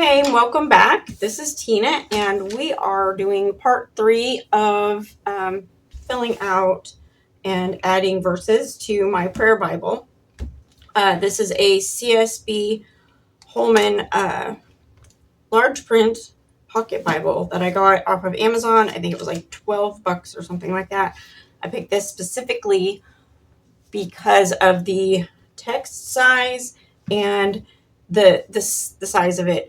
Hey, welcome back. This is Tina, and we are doing part 3 of filling out and adding verses to my prayer Bible. This is a CSB Holman large print pocket Bible that I got off of Amazon. I think it was like $12 or something like that. I picked this specifically because of the text size and the size of it.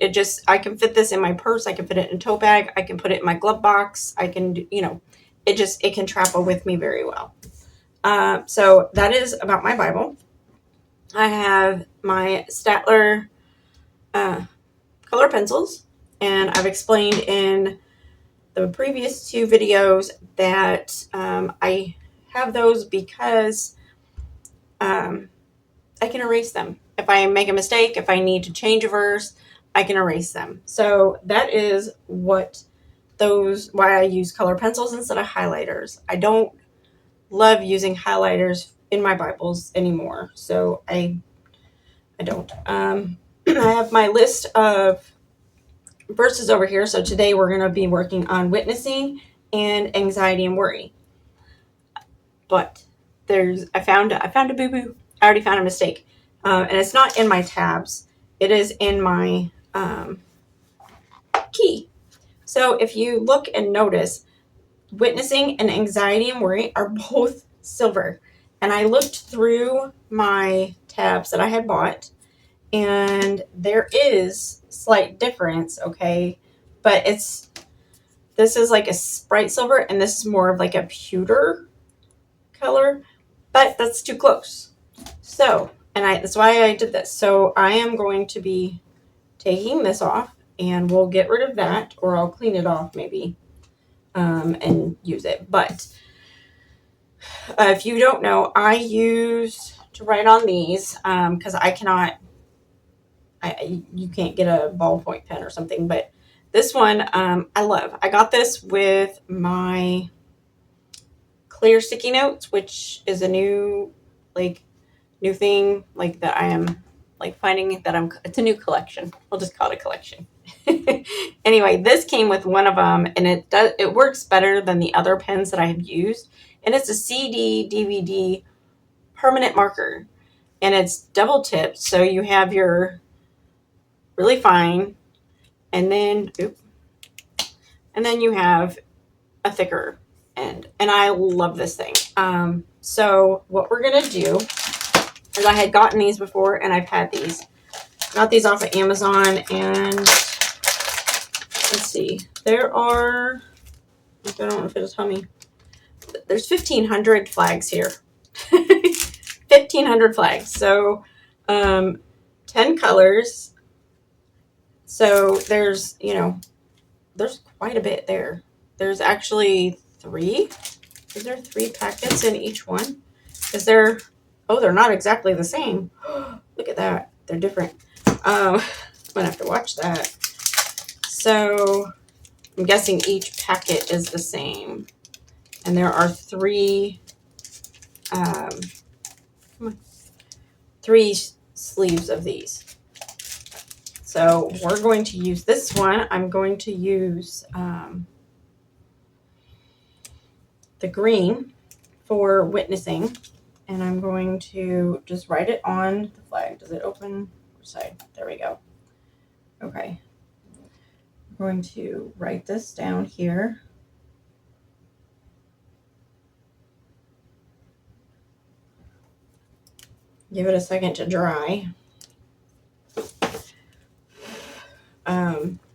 I can fit this in my purse. I can fit it in a tote bag. I can put it in my glove box. I can it can travel with me very well. So that is about my Bible. I have my Statler color pencils, and I've explained in the previous 2 videos that I have those because I can erase them. If I make a mistake, if I need to change a verse, I can erase them. So that is why I use color pencils instead of highlighters. I don't love using highlighters in my Bibles anymore, so I don't. I have my list of verses over here. So today we're going to be working on witnessing and anxiety and worry. But I found a boo-boo. I already found a mistake. And it's not in my tabs. It is in my key. So if you look and notice, witnessing and anxiety and worry are both silver. And I looked through my tabs that I had bought, and there is slight difference, okay? But this is like a bright silver, and this is more of like a pewter color, but that's too close. So, that's why I did this. So I am going to be taking this off, and we'll get rid of that, or I'll clean it off maybe and use it. But if you don't know, I use to write on these because you can't get a ballpoint pen or something, but this one I love. I got this with my clear sticky notes, which is a new thing that I am finding that it's a new collection. We'll just call it a collection. Anyway, this came with one of them, and it works better than the other pens that I have used. And it's a CD DVD permanent marker, and it's double tipped, so you have your really fine, and then you have a thicker end. And I love this thing. So what we're gonna do is, I had gotten these before, and I've had these. Got these off of Amazon, and let's see. There are, I don't know if it'll tell me. There's 1,500 flags here. 1,500 flags. So 10 colors. So there's quite a bit there. There's actually 3. Is there 3 packets in each one? They're not exactly the same. Look at that. They're different. I'm going to have to watch that. So I'm guessing each packet is the same. And there are 3 sleeves of these. So we're going to use this one. I'm going to use the green for witnessing, and I'm going to just write it on the flag. Does it open? Which side? There we go. Okay. I'm going to write this down here. Give it a second to dry.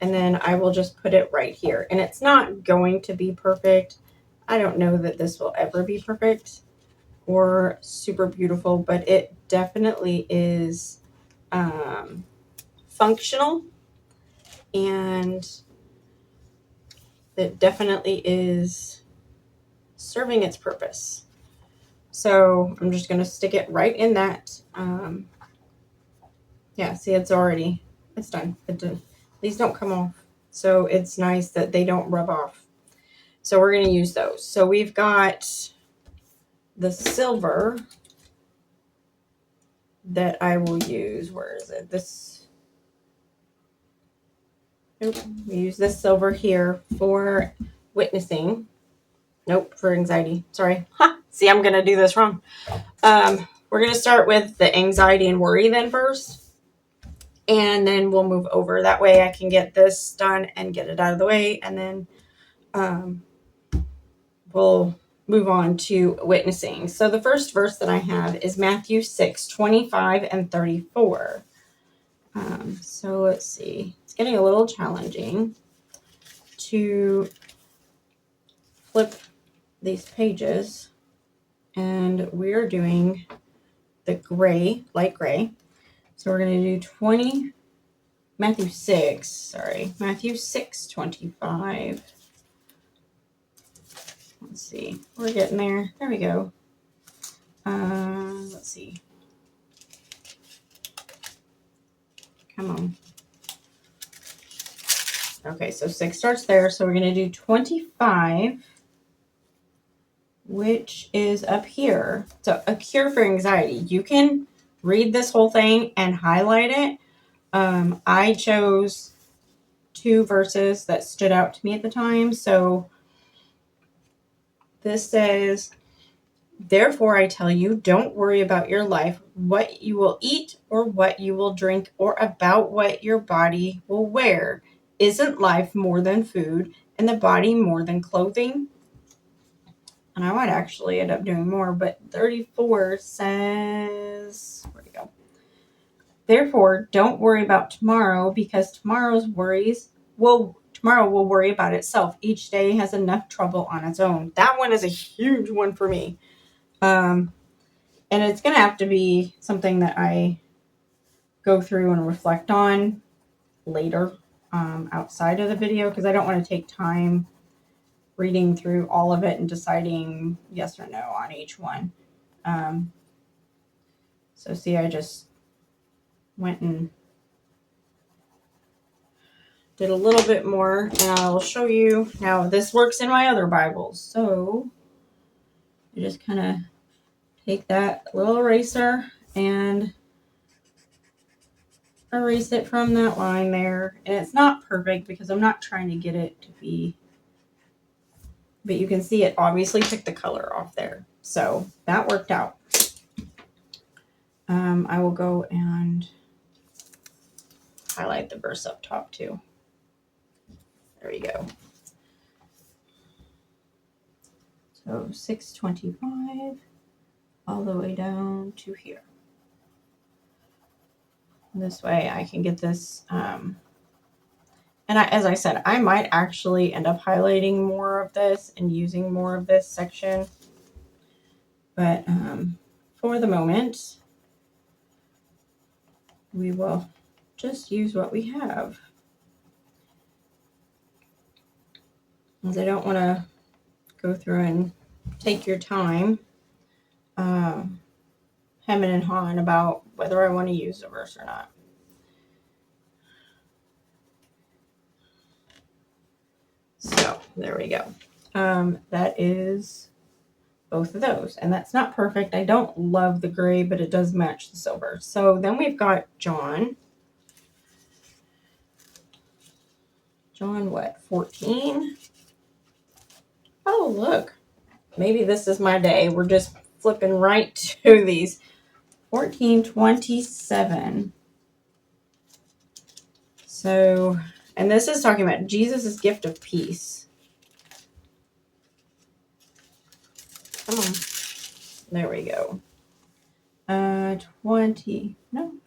And then I will just put it right here. And it's not going to be perfect. I don't know that this will ever be perfect or super beautiful, but it definitely is functional, and it definitely is serving its purpose. So I'm just going to stick it right in that. Yeah, see, it's done. These don't come off. So it's nice that they don't rub off. So we're going to use those. So we've got the silver that I will use. Where is it? Nope. We use this silver here for witnessing. Nope, for anxiety. Sorry. Ha! See, I'm going to do this wrong. We're going to start with the anxiety and worry then first. And then we'll move over. That way I can get this done and get it out of the way. And then we'll move on to witnessing. So the first verse that I have is Matthew 6:25 and 34. So let's see. It's getting a little challenging to flip these pages. And we're doing the gray, light gray. So we're going to do Matthew 6:25. Let's see. We're getting there. There we go. Let's see. Come on. Okay, so 6 starts there. So we're going to do 25, which is up here. So a cure for anxiety. You can read this whole thing and highlight it. I chose 2 verses that stood out to me at the time. So this says, "Therefore I tell you, don't worry about your life, what you will eat or what you will drink, or about what your body will wear. Isn't life more than food, and the body more than clothing?" And I might actually end up doing more, but 34 says, where do we go? "Therefore, don't worry about tomorrow, because tomorrow will worry about itself. Each day has enough trouble on its own." That one is a huge one for me. And it's going to have to be something that I go through and reflect on later outside of the video, because I don't want to take time reading through all of it and deciding yes or no on each one. So see, I just went and did a little bit more, and I'll show you. Now, this works in my other Bibles. So you just kind of take that little eraser and erase it from that line there. And it's not perfect because I'm not trying to get it to be, but you can see it obviously took the color off there. So that worked out. I will go and highlight the verse up top too. There we go. So 6:25 all the way down to here. This way I can get this. And as I said, I might actually end up highlighting more of this and using more of this section. But for the moment, we will just use what we have. As I don't want to go through and take your time hemming and hawing about whether I want to use the verse or not. So there we go. That is both of those, and that's not perfect. I don't love the gray, but it does match the silver. So then we've got John what, 14? Oh, look, maybe this is my day. We're just flipping right to these. 14:27. So, and this is talking about Jesus' gift of peace. Come on. There we go.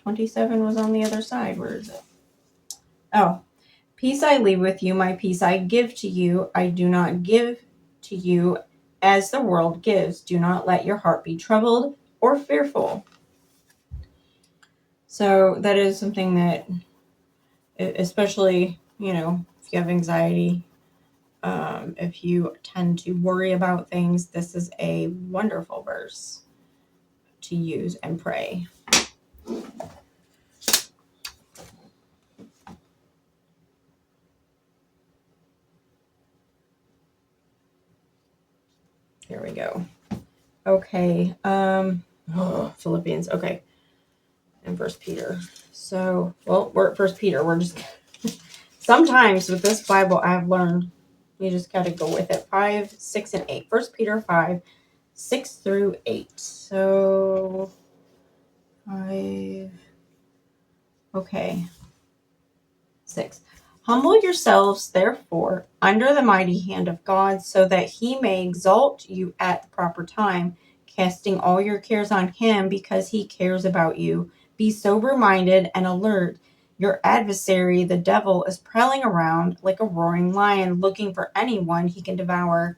27 was on the other side. Where is it? Oh, "Peace I leave with you, my peace I give to you. I do not give to you as the world gives. Do not let your heart be troubled or fearful." So that is something that, especially, if you have anxiety, if you tend to worry about things, this is a wonderful verse to use and pray. Here we go. Okay. Philippians. Okay. And 1 Peter. So, well, we're at 1 Peter. We're just sometimes with this Bible, I've learned you just got to go with it. 5, 6, and 8. 1 Peter 5, 6 through 8. So 5. Okay. 6. Humble yourselves, therefore, under the mighty hand of God, so that he may exalt you at the proper time, casting all your cares on him because he cares about you. Be sober-minded and alert. Your adversary, the devil, is prowling around like a roaring lion, looking for anyone he can devour.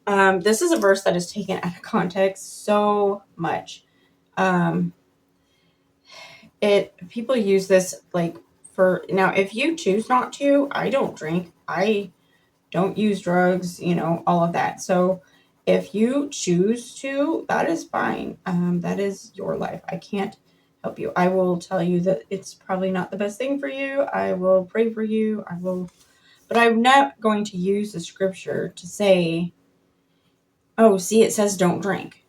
This is a verse that is taken out of context so much. People use this like for now. If you choose not to, I don't drink. I don't use drugs. All of that. So if you choose to, that is fine. That is your life. I can't help you. I will tell you that it's probably not the best thing for you. I will pray for you. But I'm not going to use the scripture to say, oh, see, it says don't drink,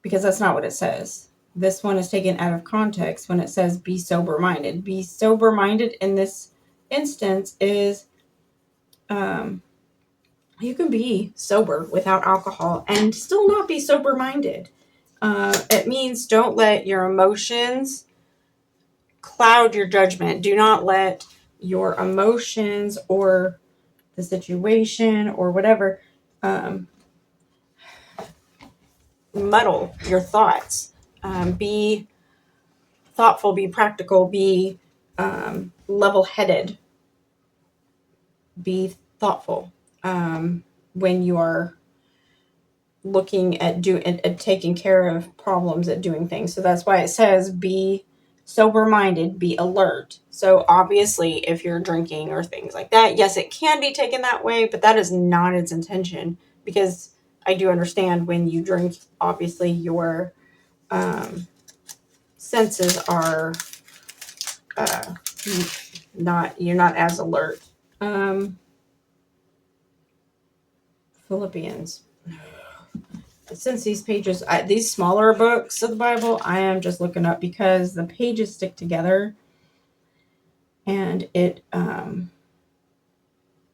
because that's not what it says. This one is taken out of context when it says be sober-minded. Be sober-minded in this instance is you can be sober without alcohol and still not be sober-minded. It means don't let your emotions cloud your judgment. Do not let your emotions or the situation or whatever muddle your thoughts. Be thoughtful, be practical, be level-headed, be thoughtful when you are looking at taking care of problems, at doing things. So that's why it says be sober-minded, be alert. So obviously, if you're drinking or things like that, yes, it can be taken that way, but that is not its intention, because I do understand when you drink, obviously your senses are you're not as alert. Philippians. Since these pages, these smaller books of the Bible, I am just looking up because the pages stick together, and it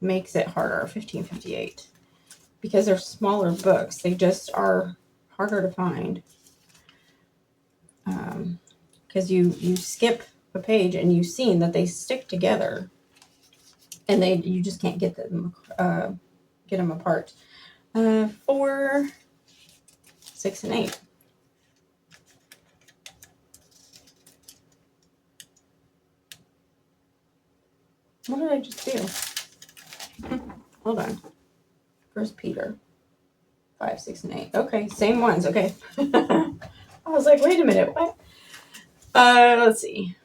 makes it harder. 1558, because they're smaller books, they just are harder to find. Because you skip a page and you've seen that they stick together, and you just can't get them apart. 4, 6, and 8. What did I just do? Hold on. 1 Peter 5, 6, and 8. Okay, same ones. Okay. I was like, wait a minute, what? Let's see.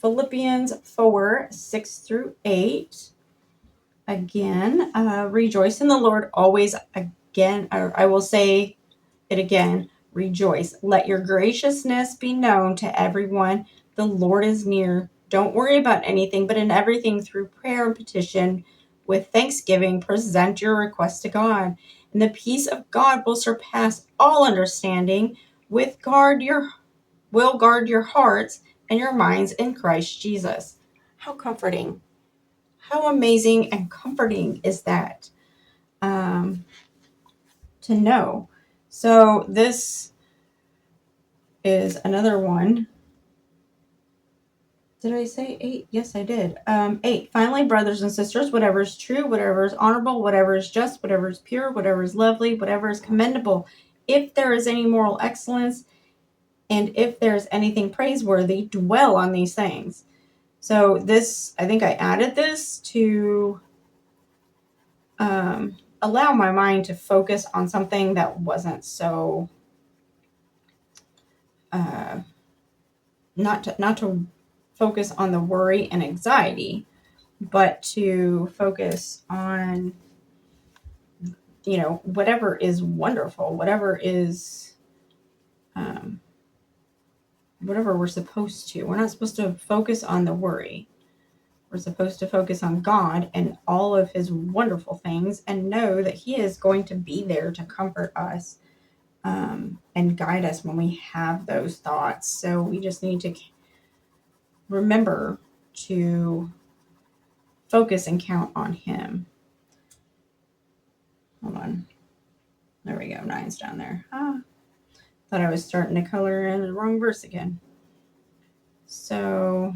Philippians 4, 6 through 8. Again, rejoice in the Lord always. Again, I will say it again. Rejoice. Let your graciousness be known to everyone. The Lord is near. Don't worry about anything, but in everything through prayer and petition with thanksgiving, present your request to God. And the peace of God will surpass all understanding, will guard your hearts and your minds in Christ Jesus. How comforting. How amazing and comforting is that to know. So this is another one. Did I say 8? Yes, I did. 8. Finally, brothers and sisters, whatever is true, whatever is honorable, whatever is just, whatever is pure, whatever is lovely, whatever is commendable, if there is any moral excellence, and if there is anything praiseworthy, dwell on these things. So this, I think I added this to allow my mind to focus on something that wasn't so not to focus on the worry and anxiety, but to focus on whatever is wonderful, whatever is whatever we're supposed to. We're not supposed to focus on the worry. We're supposed to focus on God and all of his wonderful things, and know that he is going to be there to comfort us and guide us when we have those thoughts. So we just need to remember to focus and count on him. Hold on. There we go. 9's down there. Thought I was starting to color in the wrong verse again. So,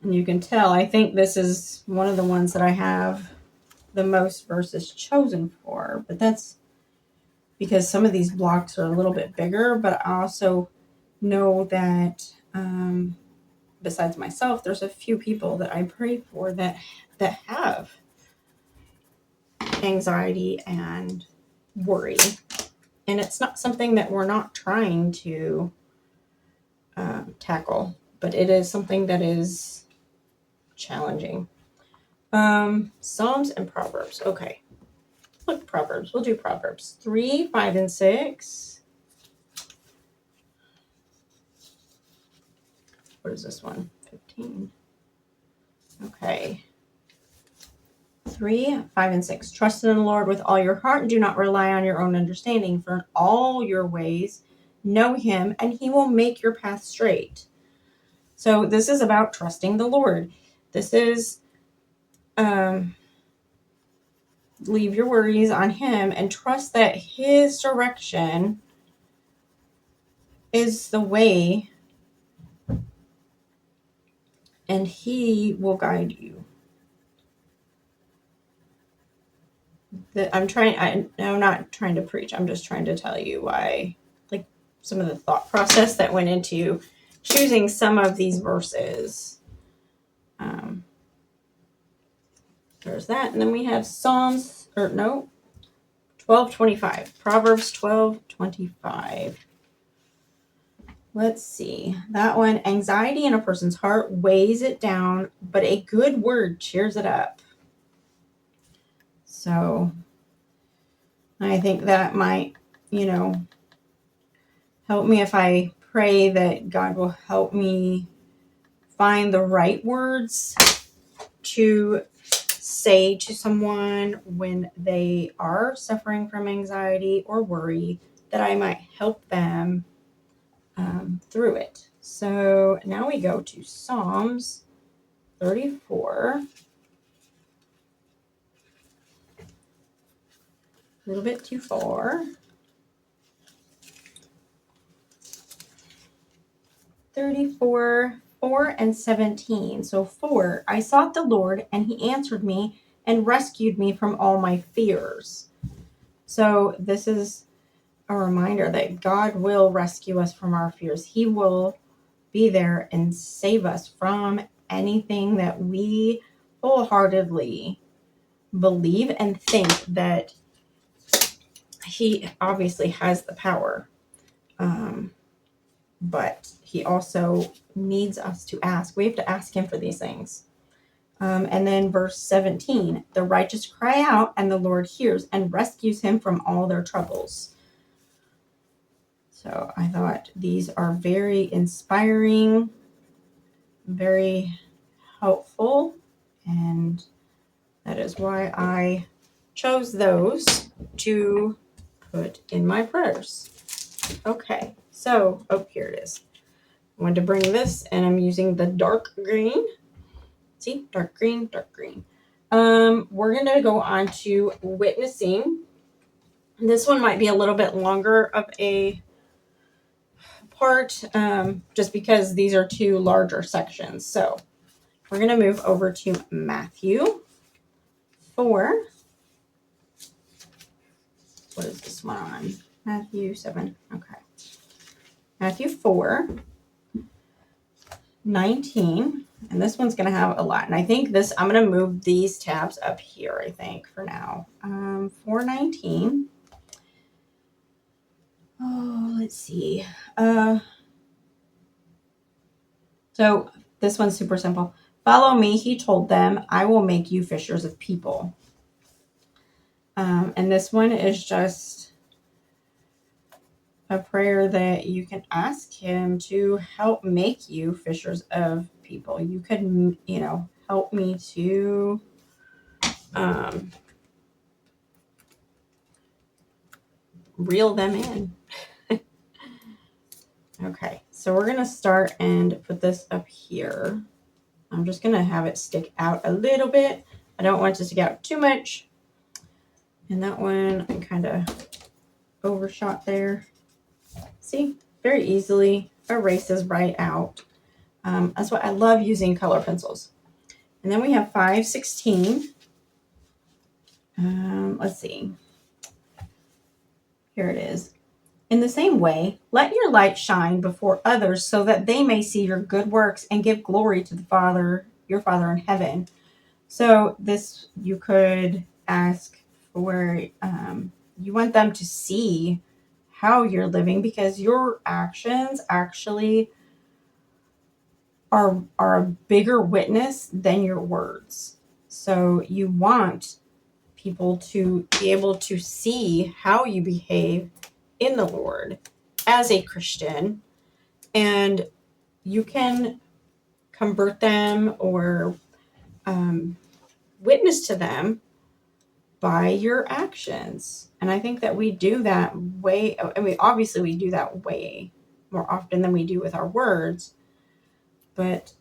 and you can tell, I think this is one of the ones that I have the most verses chosen for, but that's because some of these blocks are a little bit bigger, but I also know that besides myself, there's a few people that I pray for that have anxiety and worry. And it's not something that we're not trying to tackle, but it is something that is challenging. Psalms and Proverbs. Okay. Look, Proverbs. We'll do Proverbs. 3, 5, and 6. What is this one? 15. Okay. 3, 5, and 6. Trust in the Lord with all your heart and do not rely on your own understanding. For in all your ways know him, and he will make your path straight. So this is about trusting the Lord. This is leave your worries on him and trust that his direction is the way, and he will guide you. I'm not trying to preach. I'm just trying to tell you why, like, some of the thought process that went into choosing some of these verses. There's that. And then we have Proverbs 12:25. Proverbs 12:25. Let's see. That one, anxiety in a person's heart weighs it down, but a good word cheers it up. So I think that might, help me if I pray that God will help me find the right words to say to someone when they are suffering from anxiety or worry, that I might help them through it. So now we go to Psalms 34. A little bit too far. 34, 4 and 17. So 4, I sought the Lord and he answered me and rescued me from all my fears. So this is a reminder that God will rescue us from our fears. He will be there and save us from anything that we wholeheartedly believe and think that he obviously has the power. But he also needs us to ask. We have to ask him for these things. And then verse 17, the righteous cry out and the Lord hears and rescues him from all their troubles. So I thought these are very inspiring, very helpful, and that is why I chose those to put in my prayers. Okay, so, here it is. I wanted to bring this, and I'm using the dark green. See, dark green, dark green. We're going to go on to witnessing. This one might be a little bit longer of a part, just because these are two larger sections. So we're going to move over to Matthew 4. What is this one on? Matthew 7. Okay. Matthew 4, 19. And this one's going to have a lot. And I think I'm going to move these tabs up here, I think, for now. 4:19. Oh, let's see. So this one's super simple. Follow me, he told them. I will make you fishers of people. And this one is just a prayer that you can ask him to help make you fishers of people. You could, help me to reel them in. Okay, so we're going to start and put this up here. I'm just going to have it stick out a little bit. I don't want it to stick out too much. And that one I kind of overshot there. See, very easily erases right out. That's why I love using color pencils. And then we have 516. Let's see. Here it is. In the same way, let your light shine before others so that they may see your good works and give glory to the Father, your Father in heaven. So this, you could ask for, you want them to see how you're living, because your actions actually are a bigger witness than your words. So you want people to be able to see how you behave in the Lord as a Christian, and you can convert them or witness to them by your actions. And I think that we do that obviously we do that way more often than we do with our words, but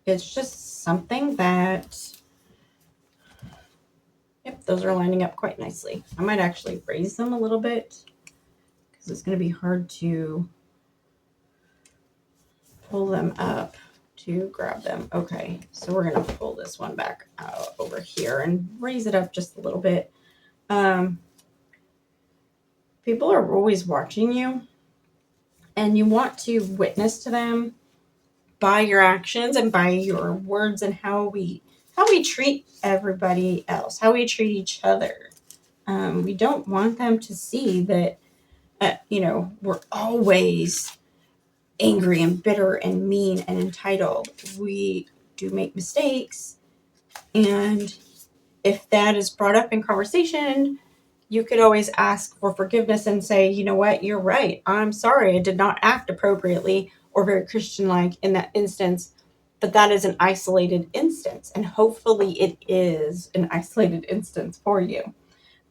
it's just something that, yep, those are lining up quite nicely. I might actually raise them a little bit because it's going to be hard to pull them up to grab them. Okay, so we're going to pull this one back out over here and raise it up just a little bit. People are always watching you, and you want to witness to them by your actions and by your words, and how we treat everybody else, how we treat each other. We don't want them to see that we're always angry and bitter and mean and entitled. We do make mistakes, and if that is brought up in conversation, you could always ask for forgiveness and say, you know what, you're right. I'm sorry, I did not act appropriately or very Christian-like in that instance, but that is an isolated instance, and hopefully it is an isolated instance for you.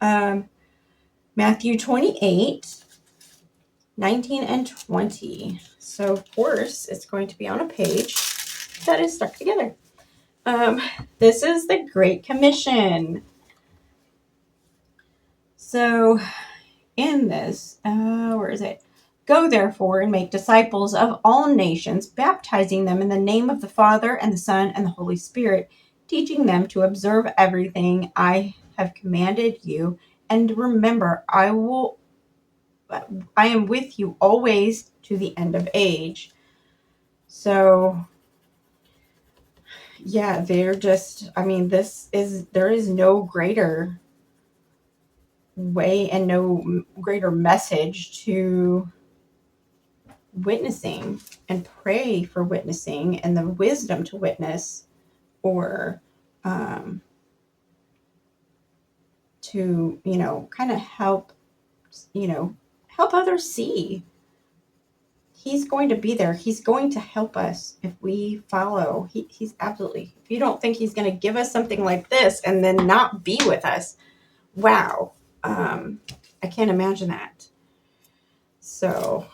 Matthew 28, 19 and 20. So, of course, it's going to be on a page that is stuck together. This is the Great Commission. So, in this, where is it? Go, therefore, and make disciples of all nations, baptizing them in the name of the Father, and the Son, and the Holy Spirit, teaching them to observe everything I have commanded you. And remember, I am with you always to the end of age. So, yeah, there is no greater way and no greater message to witnessing, and pray for witnessing and the wisdom to witness, or to, kind of help others see. He's going to be there. He's going to help us if we follow. He's absolutely, if you don't think he's going to give us something like this and then not be with us, wow. I can't imagine that. So,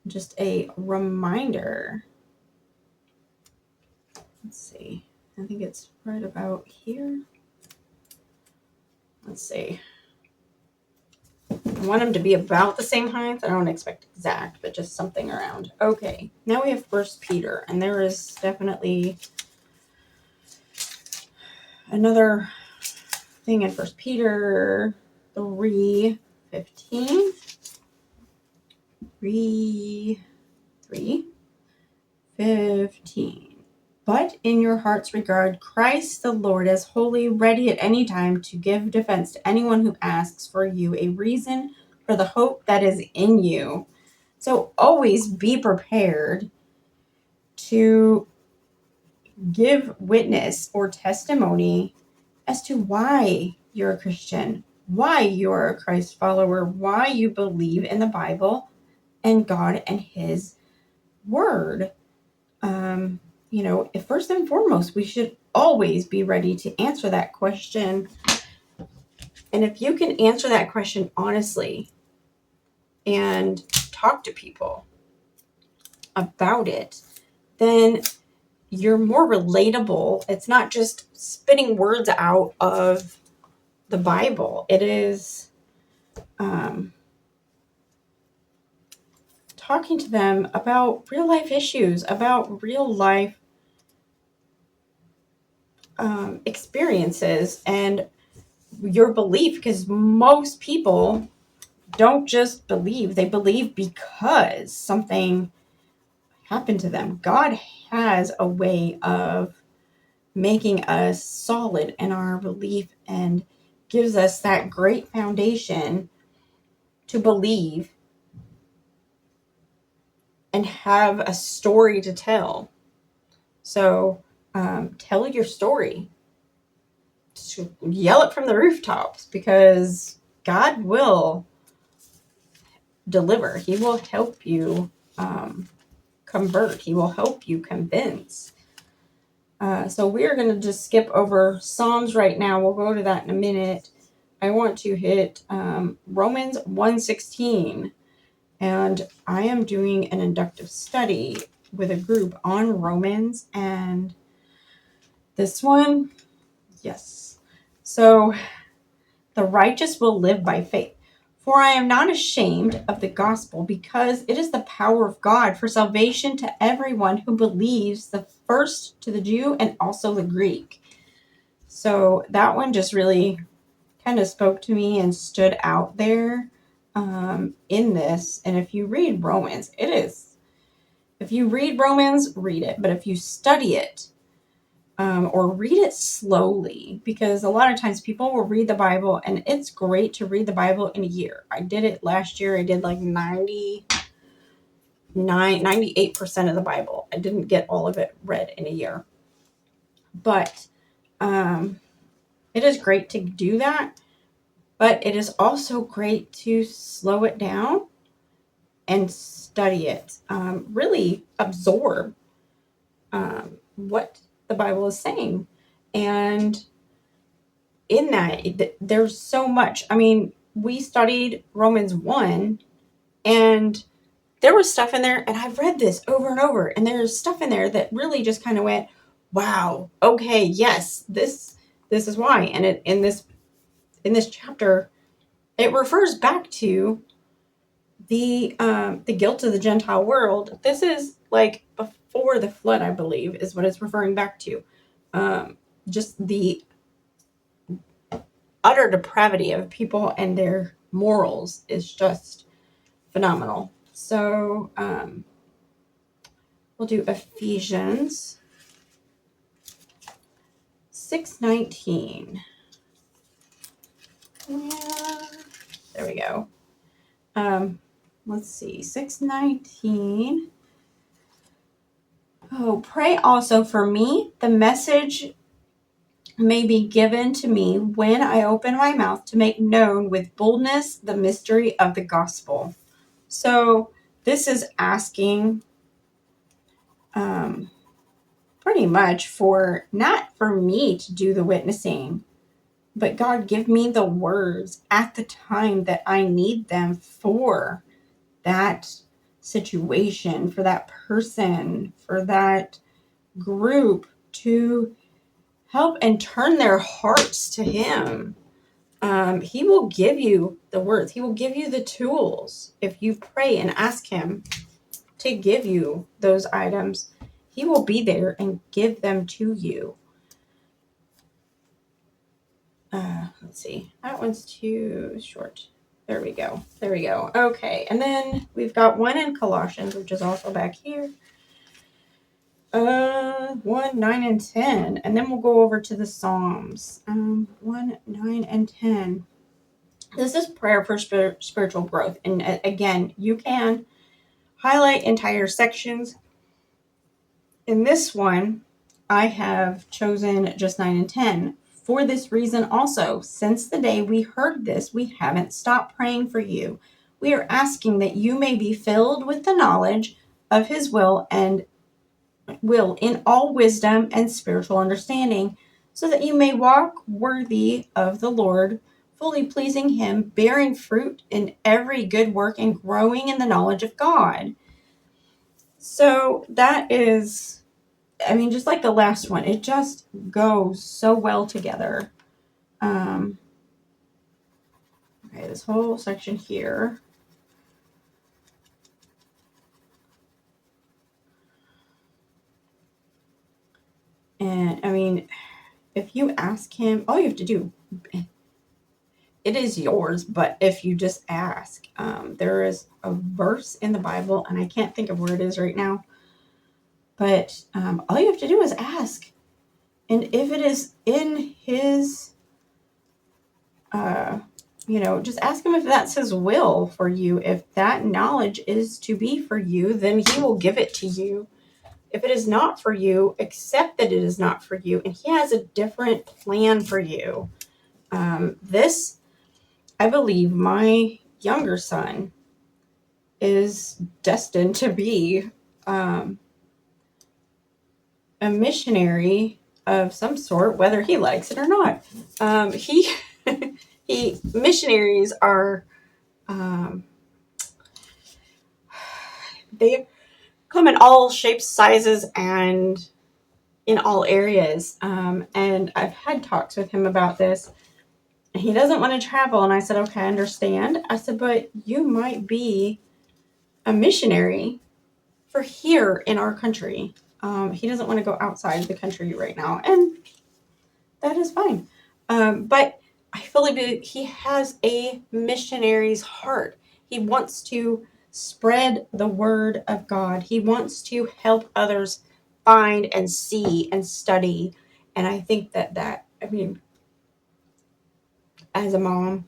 just a reminder. Let's see. I think it's right about here. Let's see. I want them to be about the same height. I don't expect exact, but just something around. Okay. Now we have 1 Peter, and there is definitely another thing in 1 Peter 3:15. 3:15. But in your hearts regard Christ the Lord as holy, ready at any time to give defense to anyone who asks for you a reason for the hope that is in you. So always be prepared to give witness or testimony as to why you're a Christian, why you're a Christ follower, why you believe in the Bible and God and His Word. First and foremost, we should always be ready to answer that question And if you can answer that question honestly and talk to people about it, then you're more relatable. It's not just spitting words out of the Bible. It is talking to them about real life issues, about real life experiences, and your belief. Because most people don't just believe, they believe because something happened to them. God has a way of making us solid in our belief and gives us that great foundation to believe and have a story to tell. So tell your story. Yell it from the rooftops, because God will deliver. He will help you convert. He will help you convince. So we're going to just skip over Psalms right now. We'll go to that in a minute. I want to hit Romans 1:16. And I am doing an inductive study with a group on Romans. And this one, yes. So the righteous will live by faith. For I am not ashamed of the gospel, because it is the power of God for salvation to everyone who believes, the first to the Jew and also the Greek. So that one just really kind of spoke to me and stood out there in this. And if you read Romans, it is. If you read Romans, read it. But if you study it, or read it slowly, because a lot of times people will read the Bible, and it's great to read the Bible in a year. I did it last year. I did like 98% of the Bible. I didn't get all of it read in a year. But it is great to do that. But it is also great to slow it down and study it. Really absorb what the Bible is saying. And in that, there's so much. I mean, we studied Romans 1, and there was stuff in there, and I've read this over and over, and there's stuff in there that really just kind of went, wow, okay, yes, this is why. And it in this chapter, it refers back to the guilt of the Gentile world. This is like before the flood, I believe, is what it's referring back to. Just the utter depravity of people and their morals is just phenomenal. So we'll do Ephesians 6:19. There we go. Let's see, 6:19. Oh, pray also for me. The message may be given to me when I open my mouth to make known with boldness the mystery of the gospel. So this is asking pretty much for, not for me to do the witnessing, but God, give me the words at the time that I need them for that situation, for that person, for that group, to help and turn their hearts to Him. He will give you the words. He will give you the tools. If you pray and ask Him to give you those items, He will be there and give them to you. Let's see. That one's too short. There we go. Okay. And then we've got one in Colossians, which is also back here. 1, 9, and 10. And then we'll go over to the Psalms. 1, 9, and 10. This is prayer for spiritual growth. And again, you can highlight entire sections. In this one, I have chosen just 9 and 10. For this reason also, since the day we heard this, we haven't stopped praying for you. We are asking that you may be filled with the knowledge of His will in all wisdom and spiritual understanding, so that you may walk worthy of the Lord, fully pleasing Him, bearing fruit in every good work and growing in the knowledge of God. So that is, I mean, just like the last one, it just goes so well together. Okay, this whole section here. And I mean, if you ask Him, all you have to do, it is yours, but if you just ask, there is a verse in the Bible, and I can't think of where it is right now, but all you have to do is ask. And if it is in His, just ask Him if that's His will for you. If that knowledge is to be for you, then He will give it to you. If it is not for you, accept that it is not for you, and He has a different plan for you. I believe my younger son is destined to be a missionary of some sort, whether he likes it or not. Missionaries are, they come in all shapes, sizes, and in all areas. And I've had talks with him about this. He doesn't want to travel. And I said, okay, I understand. I said, but you might be a missionary for here in our country. He doesn't want to go outside the country right now. And that is fine. But I feel like he has a missionary's heart. He wants to spread the word of God. He wants to help others find and see and study. And I think I mean, as a mom,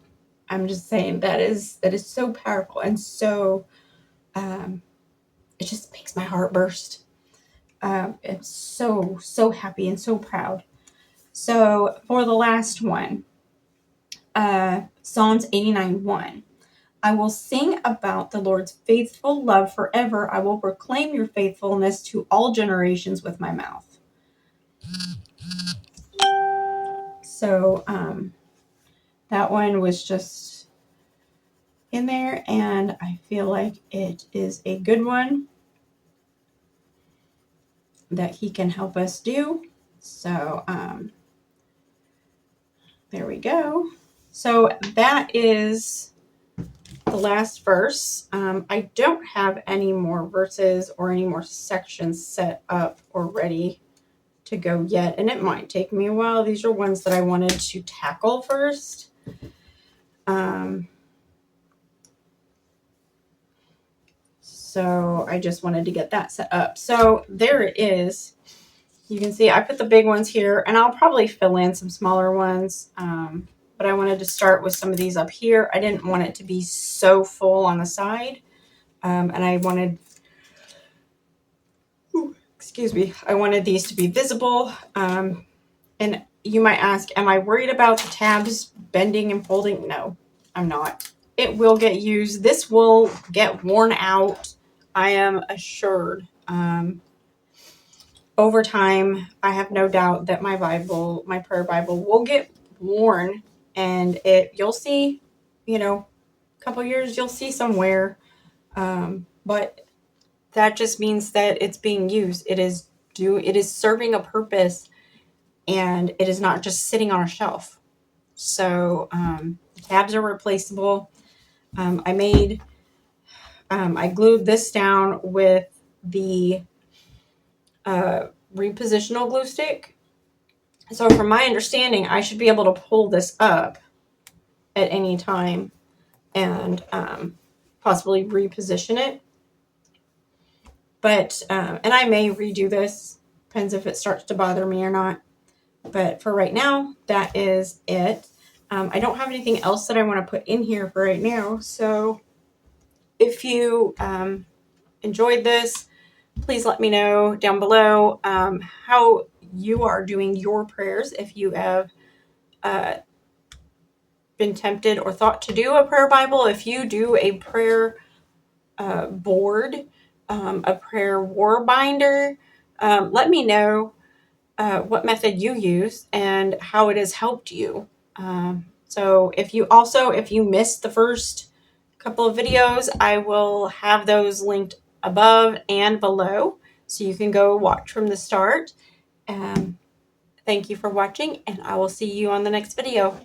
I'm just saying that is so powerful and so, it just makes my heart burst. I'm so happy and so proud. So for the last one, Psalms 89:1. I will sing about the Lord's faithful love forever. I will proclaim your faithfulness to all generations with my mouth. So that one was just in there, and I feel like it is a good one that He can help us do. So there we go. So that is the last verse. I don't have any more verses or any more sections set up or ready to go yet, and it might take me a while. These are ones that I wanted to tackle first. So I just wanted to get that set up. So there it is. You can see I put the big ones here, and I'll probably fill in some smaller ones. But I wanted to start with some of these up here. I didn't want it to be so full on the side. And I wanted, I wanted these to be visible. And you might ask, am I worried about the tabs bending and folding? No, I'm not. It will get used. This will get worn out. I am assured. Over time, I have no doubt that my prayer Bible will get worn, and you'll see, a couple years, you'll see some wear. But that just means that it's being used. It is serving a purpose, and it is not just sitting on a shelf. So tabs are replaceable. I glued this down with the repositional glue stick. So from my understanding, I should be able to pull this up at any time and possibly reposition it. But, and I may redo this, depends if it starts to bother me or not. But for right now, that is it. I don't have anything else that I want to put in here for right now. So if you enjoyed this, please let me know down below how you are doing your prayers. If you have been tempted or thought to do a prayer Bible, if you do a prayer board, a prayer war binder, let me know what method you use and how it has helped you. So if you missed the first couple of videos, I will have those linked above and below, so you can go watch from the start. Thank you for watching, and I will see you on the next video.